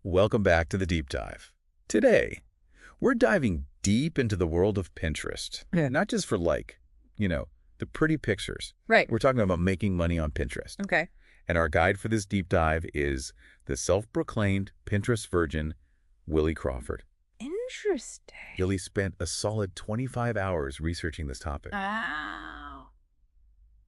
Welcome back to the Deep Dive. Today, we're diving deep into the world of Pinterest. Yeah. Not just for the pretty pictures. Right. We're talking about making money on Pinterest. Okay. And our guide for this deep dive is the self-proclaimed Pinterest virgin, Willie Crawford. Interesting. Willie spent a solid 25 hours researching this topic. Wow.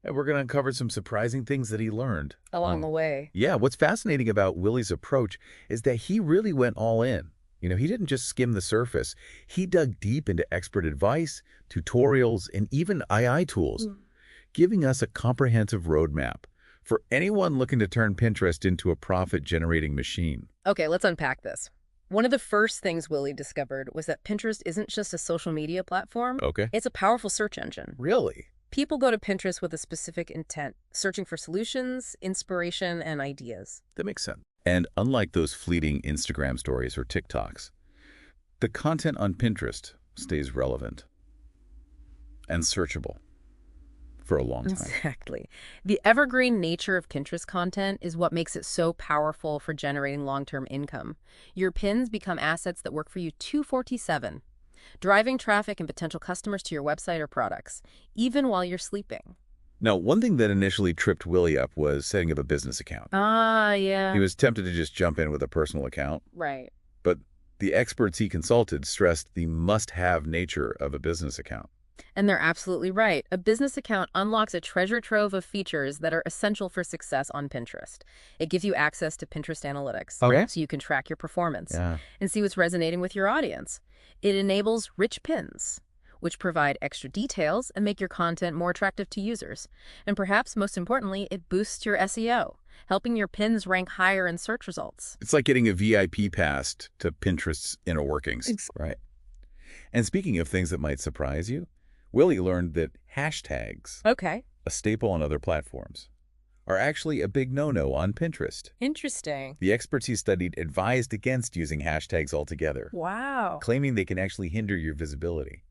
And we're going to uncover some surprising things that he learned. Along the way. Yeah, what's fascinating about Willie's approach is that he really went all in. He didn't just skim the surface. He dug deep into expert advice, tutorials, and even AI tools, giving us a comprehensive roadmap for anyone looking to turn Pinterest into a profit-generating machine. Okay, let's unpack this. One of the first things Willie discovered was that Pinterest isn't just a social media platform. Okay. It's a powerful search engine. Really? People go to Pinterest with a specific intent, searching for solutions, inspiration, and ideas. That makes sense. And unlike those fleeting Instagram stories or TikToks, the content on Pinterest stays relevant and searchable for a long time. Exactly. The evergreen nature of Pinterest content is what makes it so powerful for generating long-term income. Your pins become assets that work for you 24/7, driving traffic and potential customers to your website or products, even while you're sleeping. Now, one thing that initially tripped Willie up was setting up a business account. Ah, yeah. He was tempted to just jump in with a personal account, Right. but the experts he consulted stressed the must-have nature of a business account. And they're absolutely right. A business account unlocks a treasure trove of features that are essential for success on Pinterest. It gives you access to Pinterest analytics, Okay. so you can track your performance Yeah. and see what's resonating with your audience. It enables rich pins, which provide extra details and make your content more attractive to users. And perhaps most importantly, it boosts your SEO, helping your pins rank higher in search results. It's like getting a VIP pass to Pinterest's inner workings. Right. And speaking of things that might surprise you, Willie learned that hashtags, Okay. a staple on other platforms, are actually a big no-no on Pinterest. Interesting. The experts he studied advised against using hashtags altogether, Wow. claiming they can actually hinder your visibility.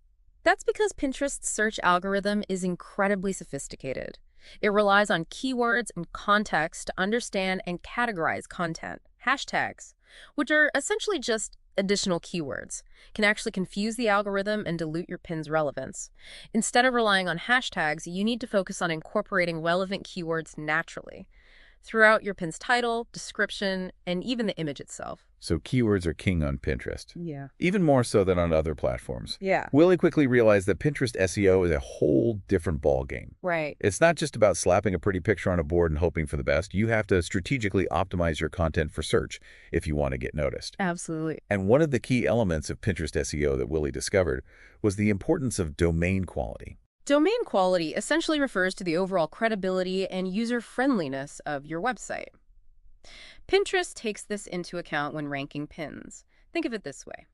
That's because Pinterest's search algorithm is incredibly sophisticated. It relies on keywords and context to understand and categorize content. Hashtags, which are essentially just additional keywords, can actually confuse the algorithm and dilute your pin's relevance. Instead of relying on hashtags, you need to focus on incorporating relevant keywords naturally throughout your pin's title, description, and even the image itself. So keywords are king on Pinterest, Yeah. even more so than on other platforms. Yeah. Willie quickly realized that Pinterest SEO is a whole different ballgame. Right. It's not just about slapping a pretty picture on a board and hoping for the best. You have to strategically optimize your content for search if you want to get noticed. Absolutely. And one of the key elements of Pinterest SEO that Willie discovered was the importance of domain quality. Domain quality essentially refers to the overall credibility and user-friendliness of your website. Pinterest takes this into account when ranking pins. Think of it this way.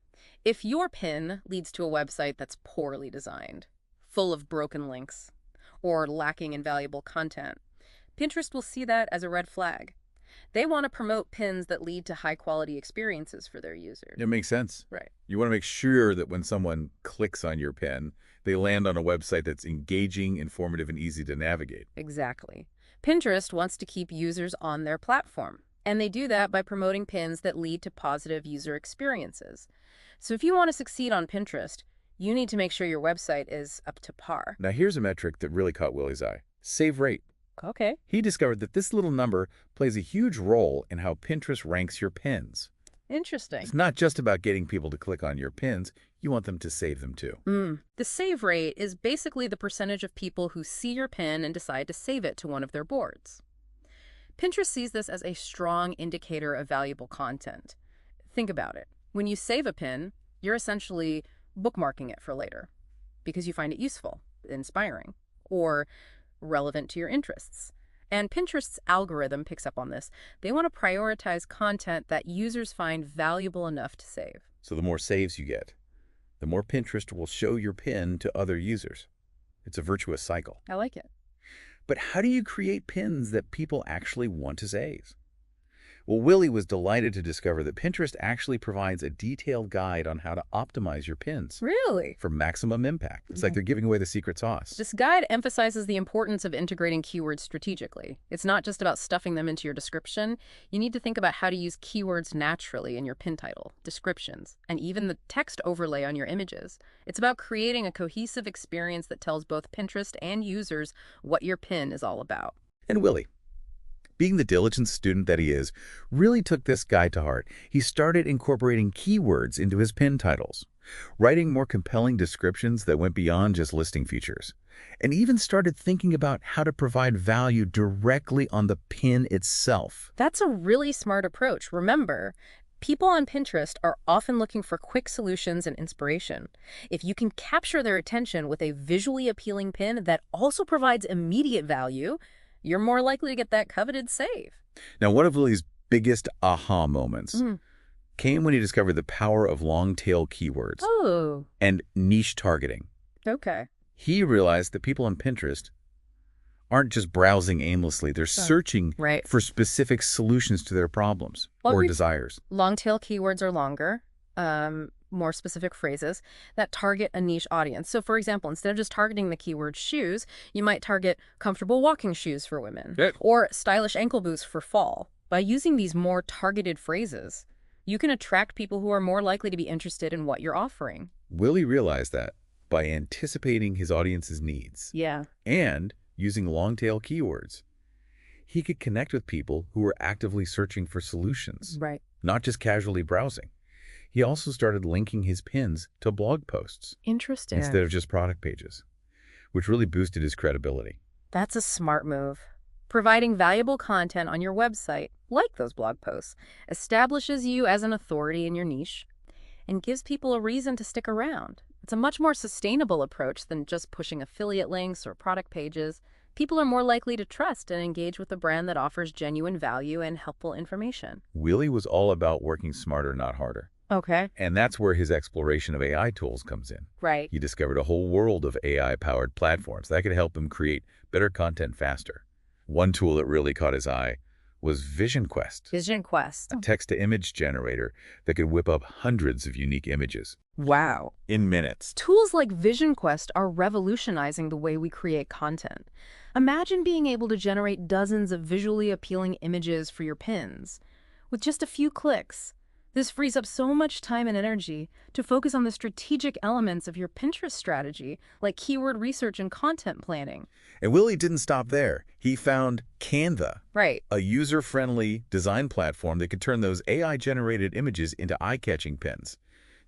If your pin leads to a website that's poorly designed, full of broken links, or lacking in valuable content, Pinterest will see that as a red flag. They want to promote pins that lead to high-quality experiences for their users. It makes sense. Right. You want to make sure that when someone clicks on your pin, they land on a website that's engaging, informative, and easy to navigate. Exactly. Pinterest wants to keep users on their platform, and they do that by promoting pins that lead to positive user experiences. So if you want to succeed on Pinterest, you need to make sure your website is up to par. Now here's a metric that really caught Willie's eye. Save rate. Okay. He discovered that this little number plays a huge role in how Pinterest ranks your pins. Interesting. It's not just about getting people to click on your pins. You want them to save them too. The save rate is basically the percentage of people who see your pin and decide to save it to one of their boards. Pinterest sees this as a strong indicator of valuable content. Think about it. When you save a pin, you're essentially bookmarking it for later because you find it useful, inspiring, or relevant to your interests. And Pinterest's algorithm picks up on this. They want to prioritize content that users find valuable enough to save. So the more saves you get, the more Pinterest will show your pin to other users. It's a virtuous cycle. I like it. But how do you create pins that people actually want to save? Well, Willie was delighted to discover that Pinterest actually provides a detailed guide on how to optimize your pins Really? for maximum impact. It's like they're giving away the secret sauce. This guide emphasizes the importance of integrating keywords strategically. It's not just about stuffing them into your description. You need to think about how to use keywords naturally in your pin title, descriptions, and even the text overlay on your images. It's about creating a cohesive experience that tells both Pinterest and users what your pin is all about. And Willie, being the diligent student that he is, really took this guide to heart. He started incorporating keywords into his pin titles, writing more compelling descriptions that went beyond just listing features, and even started thinking about how to provide value directly on the pin itself. That's a really smart approach. Remember, people on Pinterest are often looking for quick solutions and inspiration. If you can capture their attention with a visually appealing pin that also provides immediate value, you're more likely to get that coveted save. Now, one of Willie's biggest aha moments came when he discovered the power of long-tail keywords Oh, and niche targeting. okay. He realized that people on Pinterest aren't just browsing aimlessly. They're searching Right. for specific solutions to their problems Well, or desires. Long-tail keywords are longer, more specific phrases that target a niche audience. So, for example, instead of just targeting the keyword shoes, you might target comfortable walking shoes for women or stylish ankle boots for fall. By using these more targeted phrases, you can attract people who are more likely to be interested in what you're offering. Willie realized that by anticipating his audience's needs Yeah. and using long-tail keywords, he could connect with people who were actively searching for solutions, Right. not just casually browsing. He also started linking his pins to blog posts Interesting. instead of just product pages, which really boosted his credibility. That's a smart move. Providing valuable content on your website, like those blog posts, establishes you as an authority in your niche and gives people a reason to stick around. It's a much more sustainable approach than just pushing affiliate links or product pages. People are more likely to trust and engage with a brand that offers genuine value and helpful information. Willie was all about working smarter, not harder. Okay. And that's where his exploration of AI tools comes in. Right. He discovered a whole world of AI-powered platforms that could help him create better content faster. One tool that really caught his eye was Vision Quest, Vision Quest. a text-to-image generator that could whip up hundreds of unique images Wow. in minutes. Tools like Vision Quest are revolutionizing the way we create content. Imagine being able to generate dozens of visually appealing images for your pins with just a few clicks. This frees up so much time and energy to focus on the strategic elements of your Pinterest strategy, like keyword research and content planning. And Willie didn't stop there. He found Canva, Right. a user-friendly design platform that could turn those AI-generated images into eye-catching pins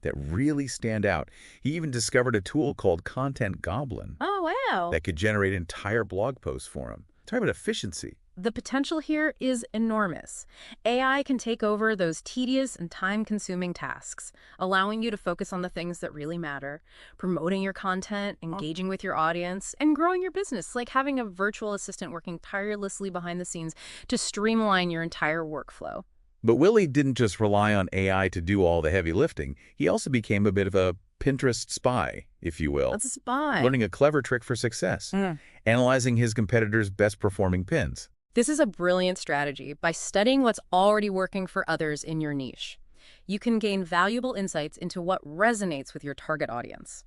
that really stand out. He even discovered a tool called Content Goblin Oh, wow. that could generate entire blog posts for him. Talk about efficiency. The potential here is enormous. AI can take over those tedious and time-consuming tasks, allowing you to focus on the things that really matter, promoting your content, engaging with your audience, and growing your business, like having a virtual assistant working tirelessly behind the scenes to streamline your entire workflow. But Willie didn't just rely on AI to do all the heavy lifting. He also became a bit of a Pinterest spy, if you will, That's a spy. learning a clever trick for success, analyzing his competitors' best-performing pins. This is a brilliant strategy. By studying what's already working for others in your niche, you can gain valuable insights into what resonates with your target audience.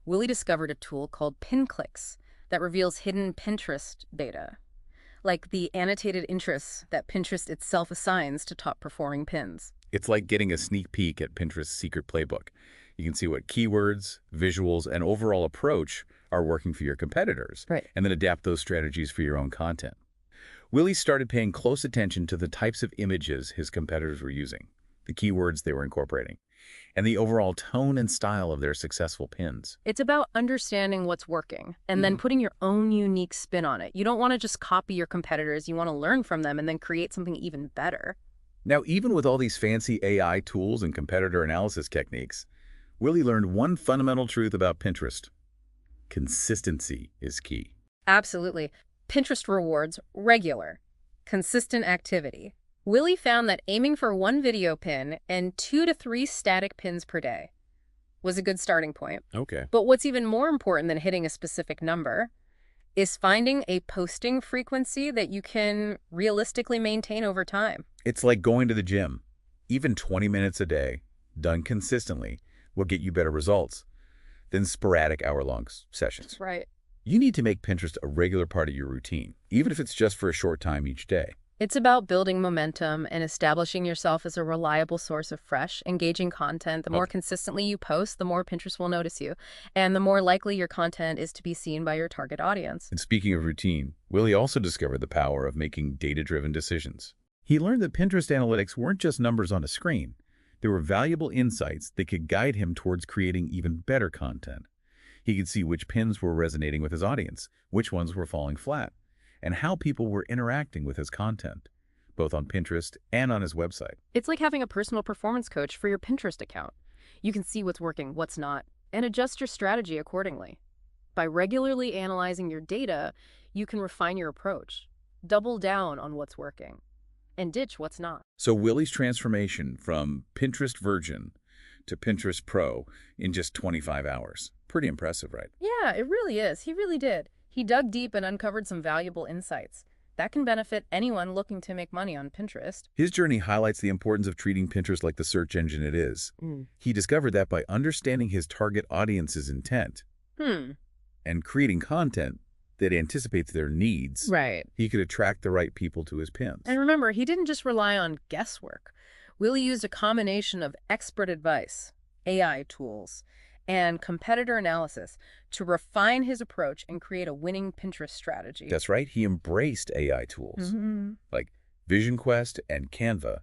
Willie discovered a tool called PinClicks that reveals hidden Pinterest data, like the annotated interests that Pinterest itself assigns to top-performing pins. It's like getting a sneak peek at Pinterest's secret playbook. You can see what keywords, visuals, and overall approach are working for your competitors, Right. and then adapt those strategies for your own content. Willie started paying close attention to the types of images his competitors were using, the keywords they were incorporating, and the overall tone and style of their successful pins. It's about understanding what's working and then putting your own unique spin on it. You don't want to just copy your competitors. You want to learn from them and then create something even better. Now, even with all these fancy AI tools and competitor analysis techniques, Willie learned one fundamental truth about Pinterest. Consistency is key. Absolutely. Pinterest rewards regular, consistent activity. Willie found that aiming for one video pin and 2 to 3 static pins per day was a good starting point. Okay. But what's even more important than hitting a specific number is finding a posting frequency that you can realistically maintain over time. It's like going to the gym. Even 20 minutes a day, done consistently, will get you better results than sporadic hour-long sessions. Right. You need to make Pinterest a regular part of your routine, even if it's just for a short time each day. It's about building momentum and establishing yourself as a reliable source of fresh, engaging content. The more Okay. consistently you post, the more Pinterest will notice you, and the more likely your content is to be seen by your target audience. And speaking of routine, Willie also discovered the power of making data-driven decisions. He learned that Pinterest analytics weren't just numbers on a screen. They were valuable insights that could guide him towards creating even better content. He could see which pins were resonating with his audience, which ones were falling flat, and how people were interacting with his content, both on Pinterest and on his website. It's like having a personal performance coach for your Pinterest account. You can see what's working, what's not, and adjust your strategy accordingly. By regularly analyzing your data, you can refine your approach, double down on what's working, and ditch what's not. So Willie's transformation from Pinterest Virgin to Pinterest Pro in just 25 hours. Pretty impressive, right? Yeah, it really is. He really did. He dug deep and uncovered some valuable insights. That can benefit anyone looking to make money on Pinterest. His journey highlights the importance of treating Pinterest like the search engine it is. Mm. He discovered that by understanding his target audience's intent and creating content that anticipates their needs, Right. he could attract the right people to his pins. And remember, he didn't just rely on guesswork. Willie used a combination of expert advice, AI tools, and competitor analysis to refine his approach and create a winning Pinterest strategy. That's right, he embraced AI tools like Vision Quest and Canva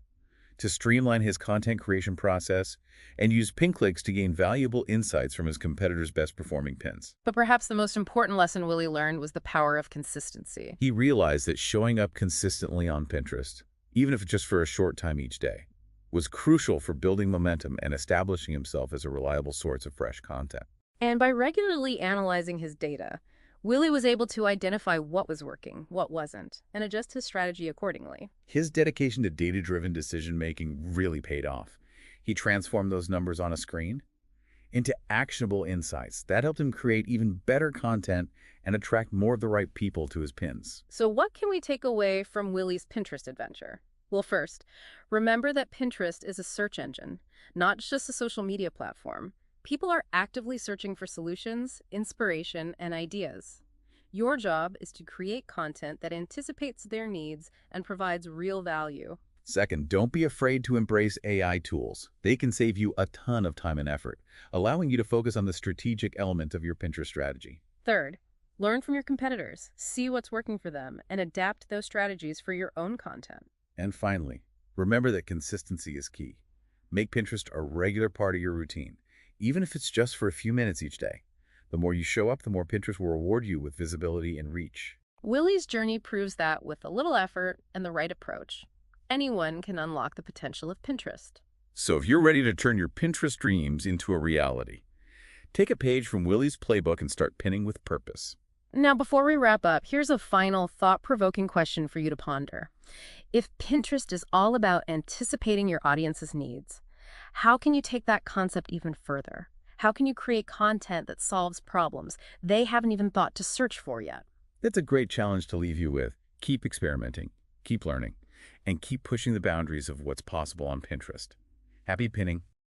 to streamline his content creation process and use pin clicks to gain valuable insights from his competitors' best-performing pins. But perhaps the most important lesson Willie learned was the power of consistency. He realized that showing up consistently on Pinterest, even if just for a short time each day, was crucial for building momentum and establishing himself as a reliable source of fresh content. And by regularly analyzing his data, Willie was able to identify what was working, what wasn't, and adjust his strategy accordingly. His dedication to data-driven decision-making really paid off. He transformed those numbers on a screen into actionable insights. That helped him create even better content and attract more of the right people to his pins. So what can we take away from Willie's Pinterest adventure? Well, first, remember that Pinterest is a search engine, not just a social media platform. People are actively searching for solutions, inspiration, and ideas. Your job is to create content that anticipates their needs and provides real value. Second, don't be afraid to embrace AI tools. They can save you a ton of time and effort, allowing you to focus on the strategic element of your Pinterest strategy. Third, learn from your competitors, see what's working for them, and adapt those strategies for your own content. And finally, remember that consistency is key. Make Pinterest a regular part of your routine, even if it's just for a few minutes each day. The more you show up, the more Pinterest will reward you with visibility and reach. Willie's journey proves that with a little effort and the right approach, anyone can unlock the potential of Pinterest. So if you're ready to turn your Pinterest dreams into a reality, take a page from Willie's playbook and start pinning with purpose. Now, before we wrap up, here's a final thought-provoking question for you to ponder. If Pinterest is all about anticipating your audience's needs, how can you take that concept even further? How can you create content that solves problems they haven't even thought to search for yet? That's a great challenge to leave you with. Keep experimenting, keep learning, and keep pushing the boundaries of what's possible on Pinterest. Happy pinning.